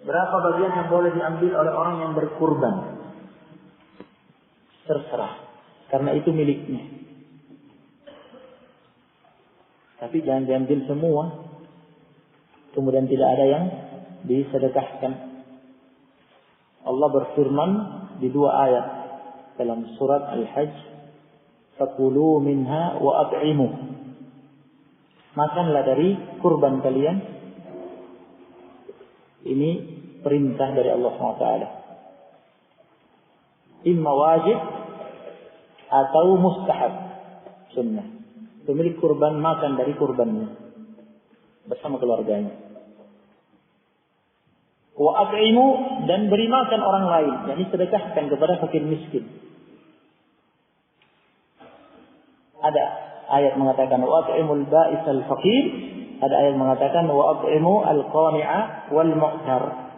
Berapa bagian yang boleh diambil oleh orang yang berkurban? Terserah, karena itu miliknya. Tapi jangan diambil semua, kemudian tidak ada yang disedekahkan. Allah berfirman di 2 ayat dalam surat Al-Hajj, "Fakulu minha wa at'imu." Makanlah dari kurban kalian. Ini perintah dari Allah SWT. Imma wajib atau mustahab, sunnah. Pemilik kurban makan dari kurbannya bersama keluarganya. Wa at'imu, dan beri makan orang lain, yakni sedekahkan kepada fakir miskin. Ada ayat mengatakan wa at'imul ba'isal faqir, ada ayat mengatakan wa at'imu al-qani'a wal mu'tar.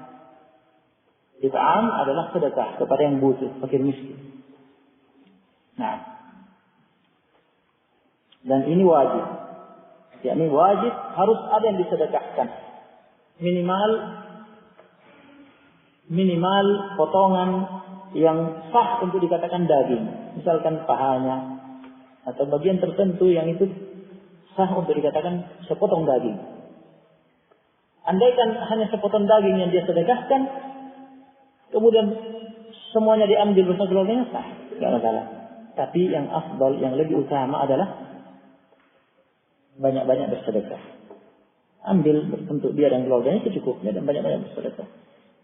It'am adalah sedekah kepada yang butuh, fakir miskin. Nah, dan ini wajib. Yakni wajib harus ada yang disedekahkan. Minimal potongan yang sah untuk dikatakan daging. Misalkan pahanya atau bagian tertentu yang itu sah untuk dikatakan sepotong daging. Andaikan hanya sepotong daging yang dia sedekahkan, kemudian semuanya diambil bersama keluarganya, sah, tidak masalah. Tapi yang afdal, yang lebih utama adalah banyak-banyak bersedekah. Ambil untuk dia dan keluarganya secukupnya dan banyak-banyak bersedekah.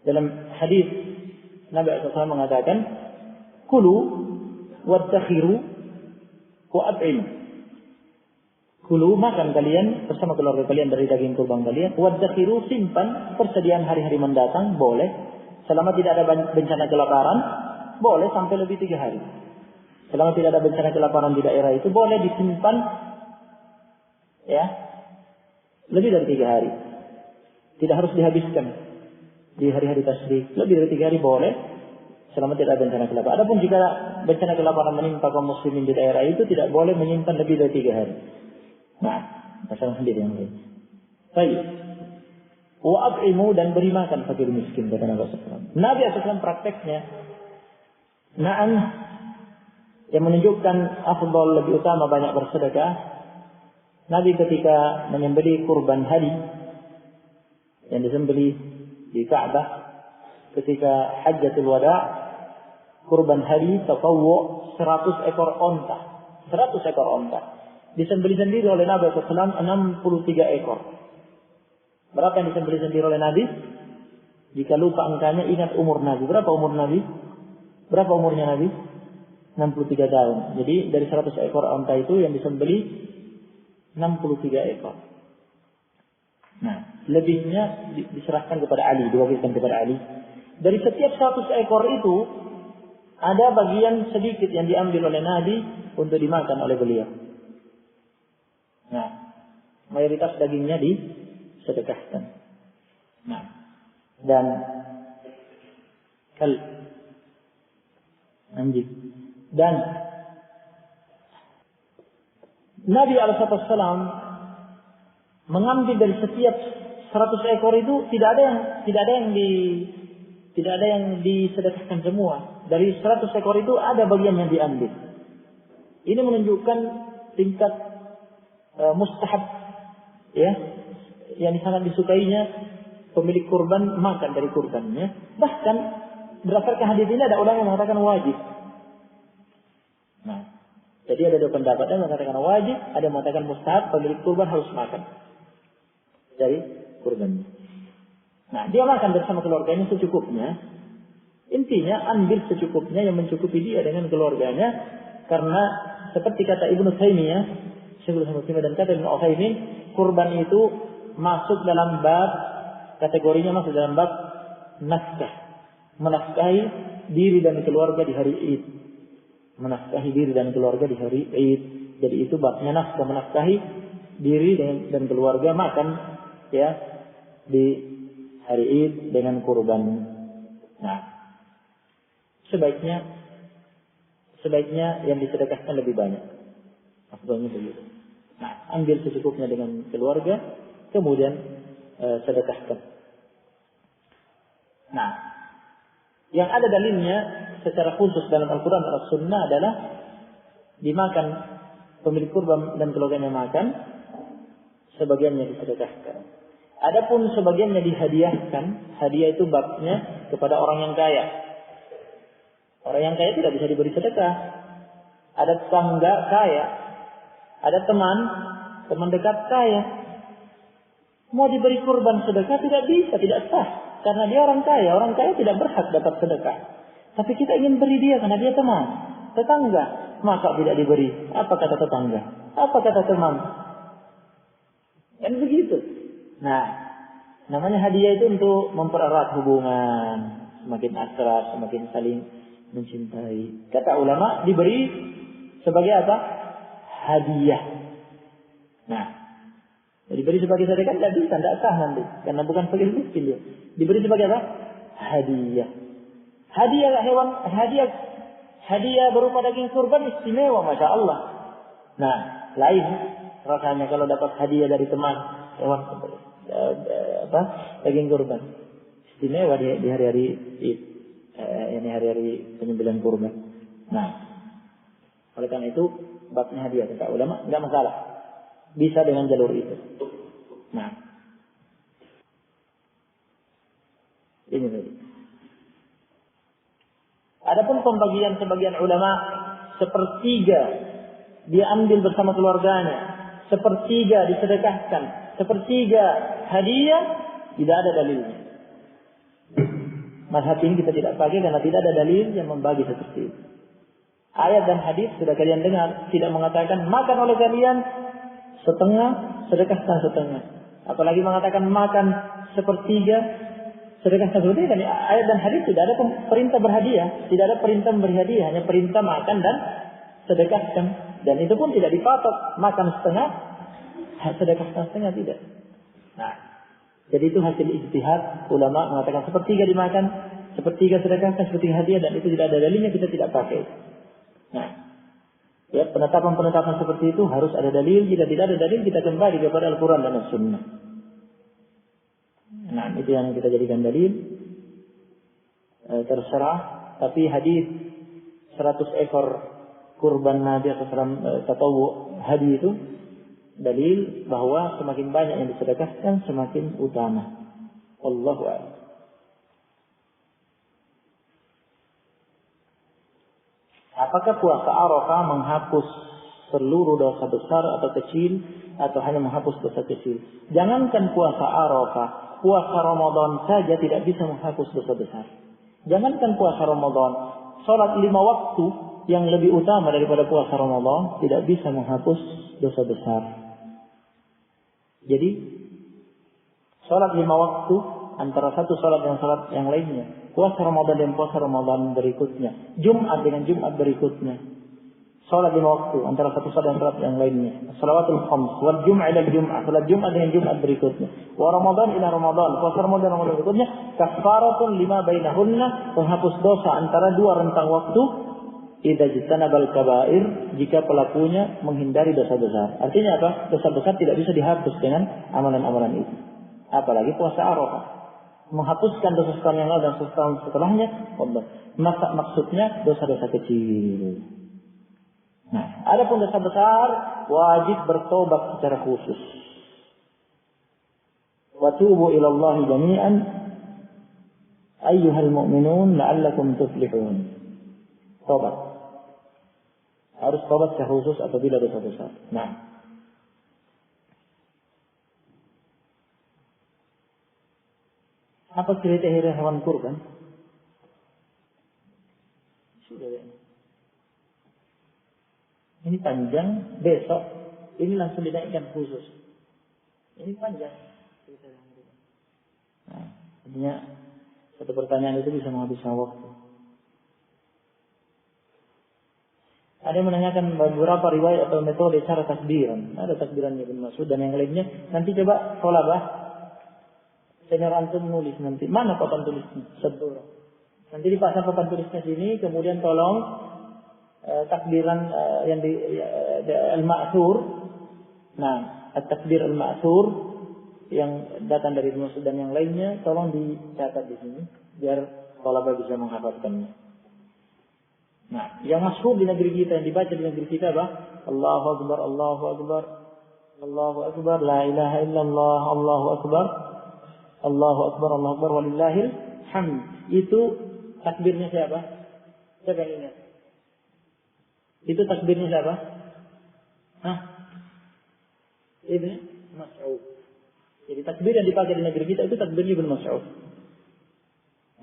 Dalam hadis Nabi SAW mengatakan, "Kulu wadakhiru wa at'imu." Kulu, makan kalian bersama keluarga kalian dari daging kurban kalian. Wadakhiru, simpan persediaan hari-hari mendatang, boleh. Selama tidak ada bencana kelaparan, boleh sampai lebih 3 hari. Selama tidak ada bencana kelaparan di daerah itu, boleh disimpan ya lebih dari 3 hari. Tidak harus dihabiskan di hari-hari tasbih. Lebih dari 3 hari boleh, selama tidak ada bencana kelaparan. Adapun jika bencana kelaparan menimpa kaum muslimin di daerah itu, tidak boleh menyimpan lebih dari 3 hari. Nah, masalah sendiri yang lain. Baik. Wa at'imu, dan beri makan fakir miskin, kata Nabi SAW. Nabi SAW prakteknya, yang menunjukkan afdal, lebih utama banyak bersedekah. Nabi ketika menyembelih kurban hadi yang disembelih di Ka'bah ketika Hajjatul Wada, kurban hadi tatawwu 100 ekor onta. 100 ekor onta disembelih sendiri oleh Nabi SAW, 63 ekor. Berapa yang disembelih sendiri oleh Nabi? Jika lupa angkanya, ingat umur Nabi. Berapa umur Nabi? Berapa umurnya Nabi? 63 tahun. Jadi dari 100 ekor onta itu yang disembelih 63 ekor. Nah, lebihnya diserahkan kepada Ali, diwakilkan kepada Ali. Dari setiap 100 ekor itu, ada bagian sedikit yang diambil oleh Nabi untuk dimakan oleh beliau. Nah, mayoritas dagingnya disedekahkan. Nah, dan anjing. Dan Nabi SAW mengambil dari setiap 100 ekor itu tidak ada yang disedekahkan semua. Dari 100 ekor itu ada bagian yang diambil. Ini menunjukkan tingkat mustahab, ya, yang sangat disukainya pemilik kurban makan dari kurbannya. Bahkan berdasarkan hadis ini ada ulama yang mengatakan wajib. Nah, jadi ada 2 pendapat, yang mengatakan wajib, ada yang mengatakan mustahab, pemilik kurban harus makan dari kurbannya. Nah, dia makan bersama keluarganya secukupnya. Intinya ambil secukupnya yang mencukupi dia dengan keluarganya, karena seperti kata Ibnu Taimiyah, Syekhul Islam dan kata Ibnu Utsaimin, kurban itu masuk dalam bab, kategorinya masuk dalam bab nafkah, menafkahi diri dan keluarga di hari Id. Menafkahi diri dan keluarga di hari Id. Jadi itu babnya nafkah, menafkahi diri dan keluarga makan ya di hari Id dengan kurban. Nah, sebaiknya yang disedekahkan lebih banyak. Afdalnya begitu. Nah, ambil secukupnya dengan keluarga, kemudian sedekahkan. Nah, yang ada dalilnya secara khusus dalam Al-Quran dan As-Sunnah adalah dimakan, pemilik kurban dan keluarganya makan, sebagiannya disedekahkan. Adapun sebagiannya dihadiahkan, hadiah itu babnya kepada orang yang kaya. Orang yang kaya tidak bisa diberi sedekah. Ada tetangga kaya, ada teman dekat kaya. Mau diberi kurban sedekah tidak bisa, tidak sah. Karena dia orang kaya tidak berhak dapat sedekah. Tapi kita ingin beri dia karena dia teman, tetangga, maka tidak diberi. Apa kata tetangga? Apa kata teman? Kan begitu. Nah, namanya hadiah itu untuk mempererat hubungan, semakin akrab, semakin saling mencintai. Kata ulama diberi sebagai apa? Hadiah. Nah, diberi sebagai sedekah tidak bisa, tidak sah nanti, karena bukan fakir miskin dia. Diberi sebagai apa? Hadiah. Hadiah berupa daging kurban istimewa, masya Allah. Nah, lain rasanya kalau dapat hadiah dari teman hewan daging kurban. Istimewa di hari-hari ini hari-hari penyembelihan kurban. Nah, oleh karena itu babnya hadiah kata ulama enggak masalah. Bisa dengan jalur itu. Nah, ini tadi. Adapun pembagian sebagian ulama, sepertiga dia ambil bersama keluarganya, sepertiga disedekahkan, sepertiga hadiah, tidak ada dalilnya. Mazhab ini kita tidak pakai karena tidak ada dalil yang membagi seperti itu. Ayat dan hadis sudah kalian dengar, tidak mengatakan makan oleh kalian setengah, sedekahkan setengah. Apalagi mengatakan makan sepertiga, sedekahkan sepertiga. Ayat dan hadis tidak ada perintah berhadiah, tidak ada perintah memberi hadiah, hanya perintah makan dan sedekahkan. Dan itu pun tidak dipatok makan setengah, sedekahkan setengah, tidak. Nah, jadi itu hasil ijtihad ulama mengatakan sepertiga dimakan, sepertiga sedekahkan, sepertiga hadiah, dan itu tidak ada dalilnya, kita tidak pakai. Nah, ya, penetapan-penetapan seperti itu harus ada dalil. Jika tidak ada dalil, kita kembali kepada Al-Quran dan As-Sunnah. Nah, itu yang kita jadikan dalil. Terserah. Tapi hadis 100 ekor kurban Nabi atau tatawu hadi itu dalil bahwa semakin banyak yang disedekahkan semakin utama. Wallahu a'lam. Apakah puasa Arafah menghapus seluruh dosa besar atau kecil, atau hanya menghapus dosa kecil? Jangankan puasa Arafah, puasa Ramadan saja tidak bisa menghapus dosa besar. Jangankan puasa Ramadan, sholat 5 waktu yang lebih utama daripada puasa Ramadan tidak bisa menghapus dosa besar. Jadi sholat 5 waktu antara satu sholat yang lainnya. Puasa Ramadan dan puasa Ramadan berikutnya. Jumat dengan Jumat berikutnya. Salat 5 waktu antara satu salat dan salat yang lainnya. Shalawatul khams wal jum'ah ila jum'ah. Salat Jumat dengan Jumat berikutnya. Wa Ramadan ila Ramadan. Puasa Ramadan dan Ramadan berikutnya. Kafaratun lima bainahunna. Penghapus dosa antara dua rentang waktu. Idza jitanabal kaba'ir. Jika pelakunya menghindari dosa besar. Artinya apa? Dosa besar tidak bisa dihapus dengan amalan-amalan itu. Apalagi puasa Arafah. Menghapuskan dosa setahun yang lalu dan setahun setelahnya, maksudnya dosa-dosa kecil. Nah, adapun dosa besar wajib bertobat secara khusus. Wa tubu ila Allah jami'an ayyuhal mu'minun la'allakum tuflihun. Tobat. Harus tobat secara khusus apabila dosa besar. Nah, apa kriteria hewan kurban? Sudah ya. Ini panjang, besok ini langsung dinaikkan khusus. Ini panjang. Nah, artinya satu pertanyaan itu bisa menghabiskan waktu. Ada yang menanyakan beberapa riwayat atau metode cara takbiran. Ada takbirannya Ibnu Mas'ud dan yang lainnya. Nanti coba tolabah. Senior antum nulis nanti. Mana papan tulisnya? Sebetul. Nanti dipasang papan tulisnya sini. Kemudian tolong takbiran yang di al-ma'thur. Nah, at-takbir al-ma'thur yang datang dari Ibnu Mas'ud dan yang lainnya tolong dicatat di sini biar talaba bisa menghafalkannya. Nah, yang masyhur di negeri kita, yang dibaca di negeri kita apa? Allahu Akbar, Allahu Akbar, Allahu Akbar, la ilaha illallah, Allahu Akbar, Allahu Akbar, Allahu Akbar, walillahil hamd. Itu takbirnya siapa? Siapa yang ingat? Itu takbirnya siapa? Hah? Ibnu Mas'ud. Jadi takbir yang dipakai di negeri kita itu takbir Ibnu Mas'ud.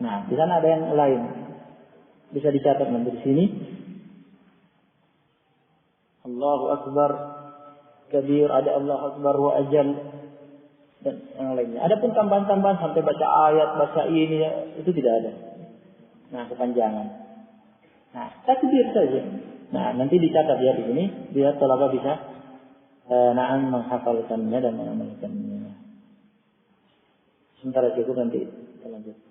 Nah, di sana ada yang lain. Bisa dicatat nanti di sini. Allahu Akbar kabir, ada Allahu Akbar wa ajal dan yang lainnya. Adapun tambahan-tambahan sampai baca ayat, baca ini itu tidak ada. Nah, kepanjangan. Nah, takbir saja. Nah, nanti dicatat ya di sini biar talaba bisa menghafalkannya dan mengamalkannya. Sementara cukup nanti kita lanjut.